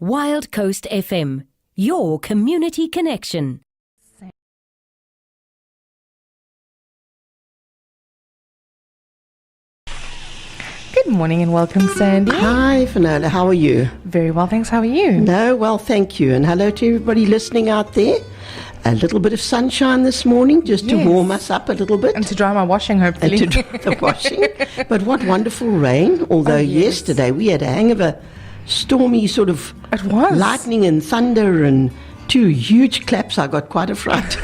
Wild Coast FM, your community connection. Good morning and welcome, Sandy. Hi, Finola. How are you? Very well, thanks. How are you? No, well, thank you. And hello to everybody listening out there. A little bit of sunshine this morning just to warm us up a little bit. And to dry my washing, hopefully. And to dry the washing. But what wonderful rain. Although yesterday we had a hang of a stormy sort of lightning and thunder and two huge claps. I got quite a fright.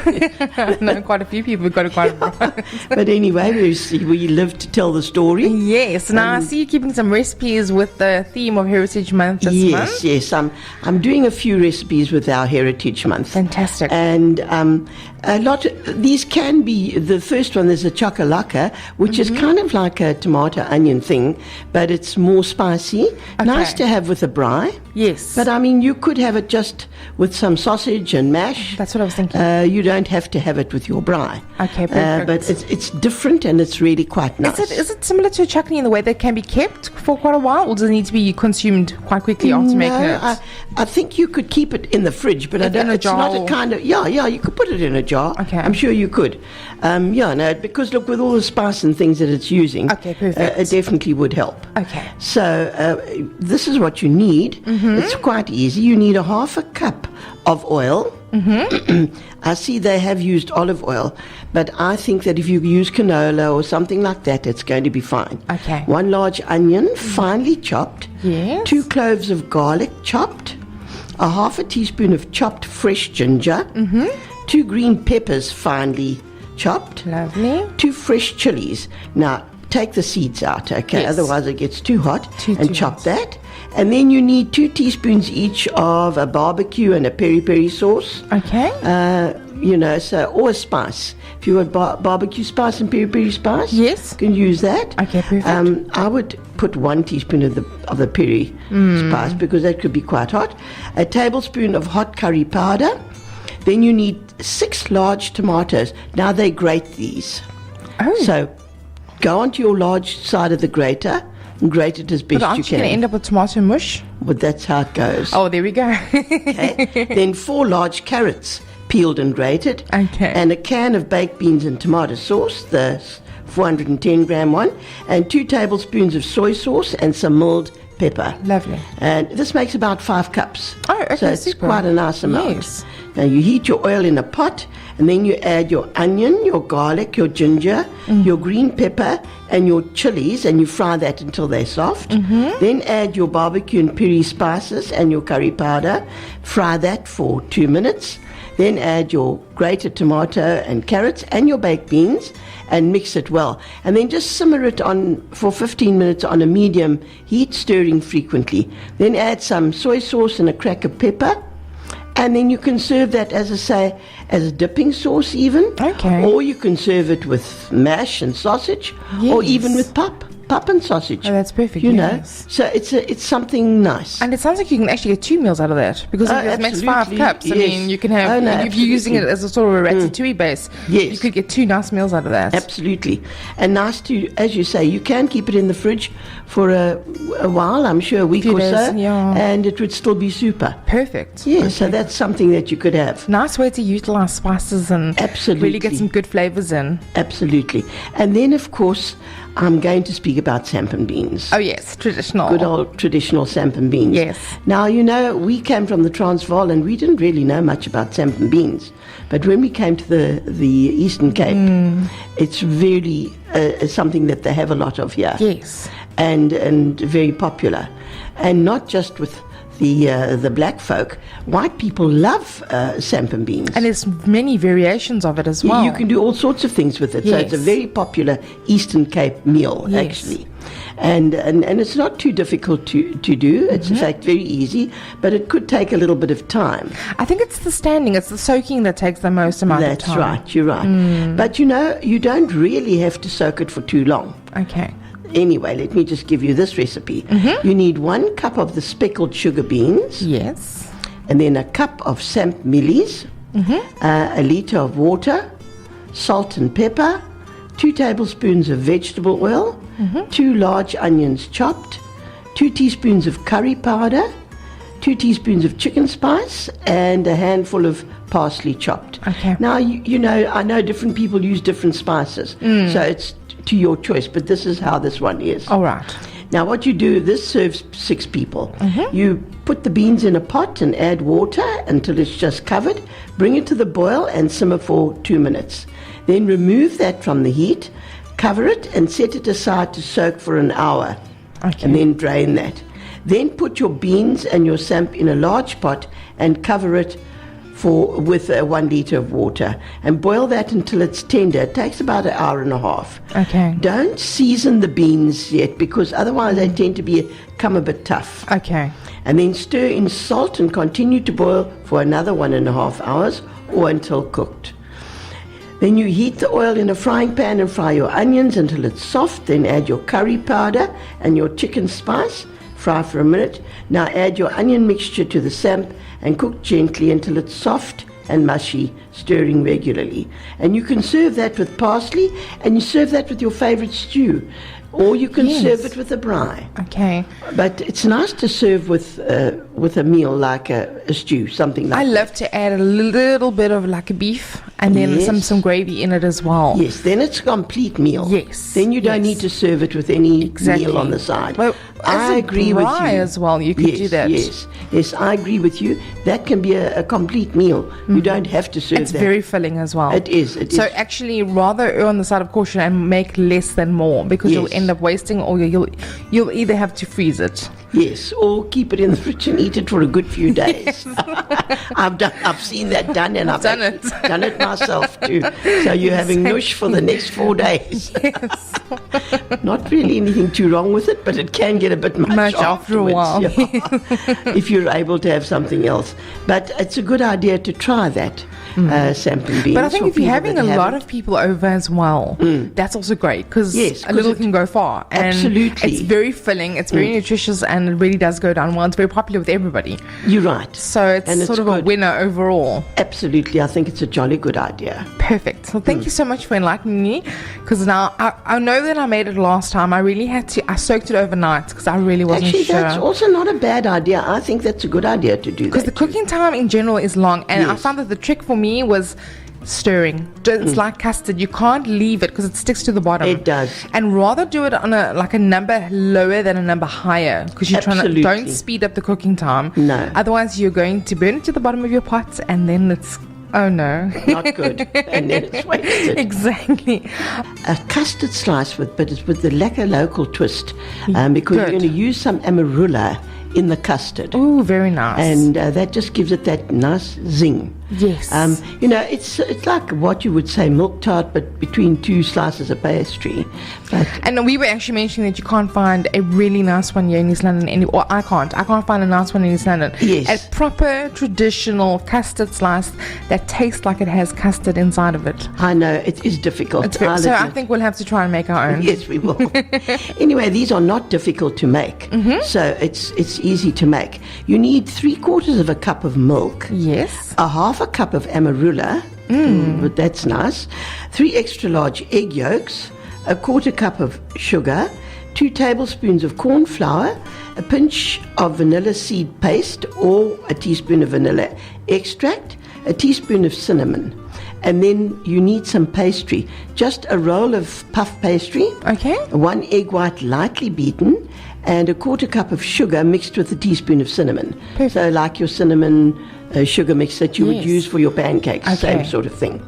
No, quite a few people got quite a fright. But anyway, we live to tell the story. Yes. Now I see you keeping some recipes with the theme of Heritage Month this month. Yes. I'm doing a few recipes with our Heritage Month. Fantastic. And a lot. These can be. The first one is a chakalaka, which is kind of like a tomato onion thing, but it's more spicy. Okay. Nice to have with a braai. Yes. But I mean, you could have it just with some sausage and mash. That's what I was thinking. You don't have to have it with your braai. Okay, perfect. But it's different and it's really quite nice. Is it similar to a chutney in the way that it can be kept for quite a while, or does it need to be consumed quite quickly after making it? I think you could keep it in the fridge, but it's not a kind of you could put it in a jar. Okay. I'm sure you could. Because look, with all the spice and things that it's using, okay, perfect. It definitely would help. Okay. So this is what you need. It's quite easy. You need a half a cup of oil. I see they have used olive oil, but I think that if you use canola or something like that, it's going to be fine. Okay. 1 large onion, finely chopped. Yes. 2 cloves of garlic, chopped. A half a teaspoon of chopped fresh ginger. 2 green peppers, finely chopped. Lovely. 2 fresh chilies. Now, take the seeds out, okay? Yes. Otherwise it gets too hot. Too chop hot. that. And then you need 2 teaspoons each of a barbecue and a peri-peri sauce. Okay. Or a spice. If you want barbecue spice and peri-peri spice, yes, you can use that. Okay, perfect. I would put 1 teaspoon of the peri spice because that could be quite hot. A tablespoon of hot curry powder. Then you need 6 large tomatoes. Now they grate these. Oh. So go onto your large side of the grater and grate it as best you can. But aren't you going to end up with tomato mush? Well, that's how it goes. Oh, there we go. Okay. Then 4 large carrots, peeled and grated. Okay. And a can of baked beans and tomato sauce, the 410 gram one, and 2 tablespoons of soy sauce and some milled pepper. Lovely. And this makes about 5 cups. Oh, okay, so it's super. quite a nice amount. Yes. Now you heat your oil in a pot, and then you add your onion, your garlic, your ginger, your green pepper, and your chilies, and you fry that until they're soft. Then add your barbecue and peri spices and your curry powder. Fry that for 2 minutes. Then add your grated tomato and carrots and your baked beans and mix it well. And then just simmer it on for 15 minutes on a medium heat, stirring frequently. Then add some soy sauce and a crack of pepper. And then you can serve that, as I say, as a dipping sauce even. Okay. Or you can serve it with mash and sausage, or even with pup and sausage. Oh, that's perfect. You know, so it's something nice. And it sounds like you can actually get 2 meals out of that, because if it makes 5 cups, yes. I mean, you can have, if you're using it as a sort of a ratatouille base, yes, you could get 2 nice meals out of that. Absolutely. And nice to, as you say, you can keep it in the fridge for a while, I'm sure a week or days, so, yeah. and it would still be super. Perfect. Yes, okay. So that's something that you could have. Nice way to utilize spices and really get some good flavors in. Absolutely. And then, of course, I'm going to speak about sampan beans. Oh, yes, traditional. Good old traditional sampan beans. Yes. Now, we came from the Transvaal and we didn't really know much about sampan beans. But when we came to the Eastern Cape, it's really something that they have a lot of here. Yes. And very popular. And not just with the black folk, white people love sampan beans. And there's many variations of it as well. You can do all sorts of things with it. Yes. So it's a very popular Eastern Cape meal, actually. And it's not too difficult to do. It's in fact very easy, but it could take a little bit of time. I think it's the soaking that takes the most amount of time. That's right, you're right. But you don't really have to soak it for too long. Okay. Anyway, let me just give you this recipe. You need 1 cup of the speckled sugar beans. Yes. And then a cup of samp mealies, a litre of water, salt and pepper, 2 tablespoons of vegetable oil, 2 large onions chopped, 2 teaspoons of curry powder, 2 teaspoons of chicken spice, and a handful of parsley chopped. Okay. Now, you know, I know different people use different spices, so it's to your choice, but this is how this one is. All right. Now, what you do, this serves 6 people. You put the beans in a pot and add water until it's just covered. Bring it to the boil and simmer for 2 minutes. Then remove that from the heat, cover it, and set it aside to soak for an hour. Okay. And then drain that. Then put your beans and your samp in a large pot and cover it with 1 liter of water, and boil that until it's tender. It takes about an hour and a half. Okay. Don't season the beans yet, because otherwise they tend to become a bit tough. Okay. And then stir in salt and continue to boil for another 1.5 hours or until cooked. Then you heat the oil in a frying pan and fry your onions until it's soft. Then add your curry powder and your chicken spice. Fry for a minute. Now add your onion mixture to the samp and cook gently until it's soft and mushy, stirring regularly. And you can serve that with parsley, and you serve that with your favorite stew, or you can serve it with a braai. Okay. But it's nice to serve with a meal like a stew, something like I that. love to add a little bit of like a beef and then Yes. some gravy in it as well. Yes, then it's a complete meal. Yes, Then you don't yes. need to serve it with any Exactly. meal on the side. Well, as I a agree with braai you. as well, you could do that. Yes, I agree with you. That can be a complete meal. You don't have to serve It's that. very filling as well. It is. So actually, rather err on the side of caution and make less than more, because you'll Yes. end up wasting, or you'll either have to freeze it. Yes, or keep it in the fridge and eat it for a good few days. I've seen that done, and I've done it. done it myself too. So you're having nush for the next 4 days. Yes. Not really anything too wrong with it, but it can get a bit much after a afterwards, while. yeah. If you're able to have something else. But it's a good idea to try that, samp and beans. But I think for if you're people having that a lot haven't. of people over as well, that's also great, because Yes, a 'cause little it- can go far. And Absolutely. it's very filling, it's very nutritious, and it really does go down well. It's very popular with everybody. You're right. So it's And sort it's of a good. winner overall. Absolutely, I think it's a jolly good idea. Perfect. So thank you so much for enlightening me, because now I know that I made it last time. I soaked it overnight because I really wasn't Actually, sure. that's also not a bad idea. I think that's a good idea to do that. Because the cooking time in general is long, and I Yes. found that the trick for me was stirring. It's like custard. You can't leave it because it sticks to the bottom. It does. And rather do it on a number lower than a number higher, because you're trying to Absolutely. don't speed up the cooking time. No. Otherwise, you're going to burn it to the bottom of your pot, and then it's no. Not good. And then it's wasted. Exactly. A custard slice but it's with the lekker local twist, because you're Good. going to use some amarula in the custard. Ooh, very nice. And that just gives it that nice zing. Yes. It's like what you would say milk tart, but between 2 slices of pastry. But And we were actually mentioning that you can't find a really nice one here in East London, or I can't find a nice one in East London. Yes. A proper traditional custard slice that tastes like it has custard inside of it. I know it is difficult. So I'll I admit. think we'll have to try and make our own. Yes, we will. Anyway, these are not difficult to make, so it's easy to make. You need 3/4 of a cup of milk, Yes. a half a cup of amarula, but that's nice, 3 extra large egg yolks, a 1/4 cup of sugar, 2 tablespoons of corn flour, a pinch of vanilla seed paste or a teaspoon of vanilla extract, a teaspoon of cinnamon. And then you need some pastry, just a roll of puff pastry, Okay. 1 egg white lightly beaten, and a 1/4 cup of sugar mixed with a teaspoon of cinnamon. Perfect. So like your cinnamon sugar mix that you would Yes. use for your pancakes, Okay. same sort of thing.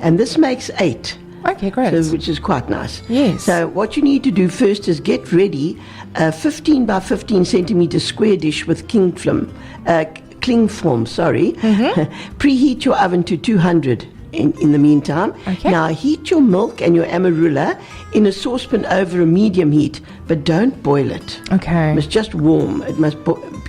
And this makes 8. Okay, great. So, which is quite nice. Yes. So what you need to do first is get ready a 15 by 15 centimeter square dish with cling film. Preheat your oven to 200 in the meantime. Okay. Now heat your milk and your amarula in a saucepan over a medium heat, but don't boil it. Okay. It must just warm. It must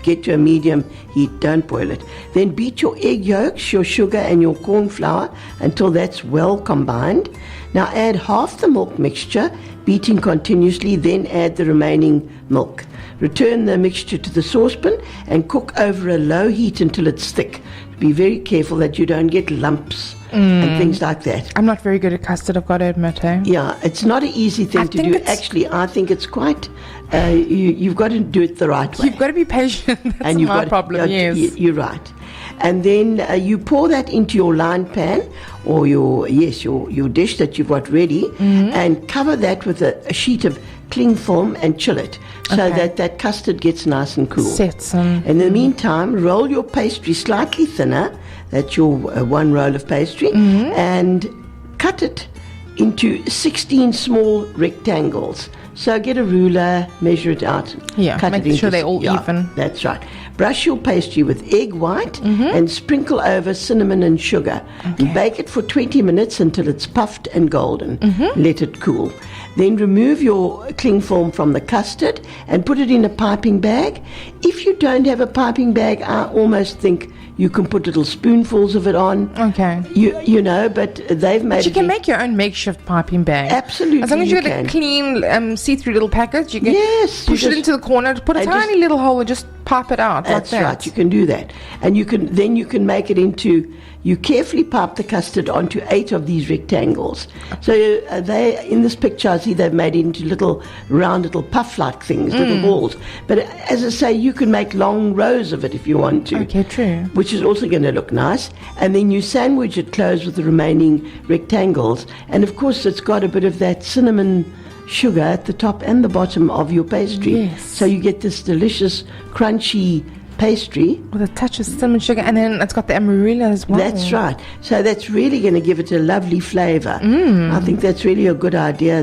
get to a medium heat. Don't boil it. Then beat your egg yolks, your sugar, and your corn flour until that's well combined. Now add half the milk mixture, beating continuously. Then add the remaining milk. Return the mixture to the saucepan and cook over a low heat until it's thick. Be very careful that you don't get lumps and things like that. I'm not very good at custard, I've got to admit. Yeah, it's not an easy thing to do. Actually, I think it's quite, you've got to do it the right way. You've got to be patient. That's my problem, yes. You're right. And then you pour that into your lined pan or your dish that you've got ready, and cover that with a sheet of cling film and chill it so that custard gets nice and cool. In the meantime, roll your pastry slightly thinner. That's your one roll of pastry, and cut it into 16 small rectangles. So get a ruler, measure it out. Yeah, make sure they're all even. That's right. Brush your pastry with egg white and sprinkle over cinnamon and sugar. And bake it for 20 minutes until it's puffed and golden. Let it cool. Then remove your cling film from the custard and put it in a piping bag. If you don't have a piping bag, I almost think you can put little spoonfuls of it on. Okay. You know, but they've made But you can make your own makeshift piping bag. Absolutely. As long as you get a clean, see-through little package, you can push it into the corner, put a tiny little hole and just pipe it out. That's like that. right. You can do that. And you can make it into, you carefully pipe the custard onto 8 of these rectangles. So they, in this picture, I see they've made it into little round little puff-like things, little balls. But as I say, you can make long rows of it if you want to. Okay, true. Which is also going to look nice. And then you sandwich it close with the remaining rectangles. And of course, it's got a bit of that cinnamon sugar at the top and the bottom of your pastry. Yes. So you get this delicious, crunchy pastry with a touch of cinnamon sugar, and then it's got the amarula as well. That's right. So that's really going to give it a lovely flavor. I think that's really a good idea.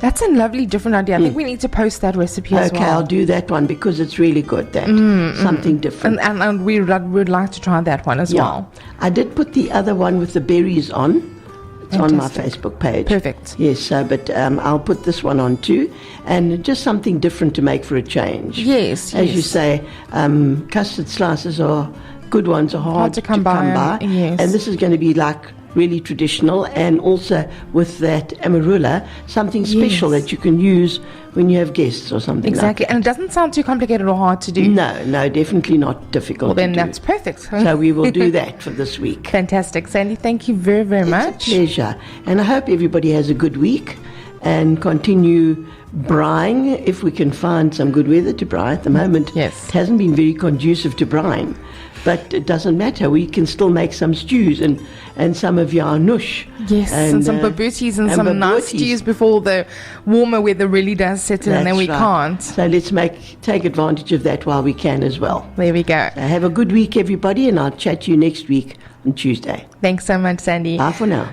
That's a lovely different idea. I think we need to post that recipe as well. Okay, I'll do that one because it's really good. Something different. And we would like to try that one as well. I did put the other one with the berries on. It's on my Facebook page. Perfect. Yes, but I'll put this one on too, and just something different to make for a change. Yes, As you say, custard slices are good ones, are hard to come by. Yes. And this is going to be like really traditional, and also with that amarula, something special that you can use when you have guests or something. Exactly, like that. And it doesn't sound too complicated or hard to do. No, definitely not difficult. Well, then to do. that's perfect. So we will do that for this week. Fantastic, Sandy. Thank you very, very much. It's a pleasure, and I hope everybody has a good week and continue braaiing if we can find some good weather to braai. At the moment, it hasn't been very conducive to braaiing. But it doesn't matter. We can still make some stews and some of your nush. Yes, and some babutis and some nice stews before the warmer weather really does set in, and then we can't. So let's take advantage of that while we can as well. There we go. So have a good week, everybody, and I'll chat to you next week on Tuesday. Thanks so much, Sandy. Bye for now.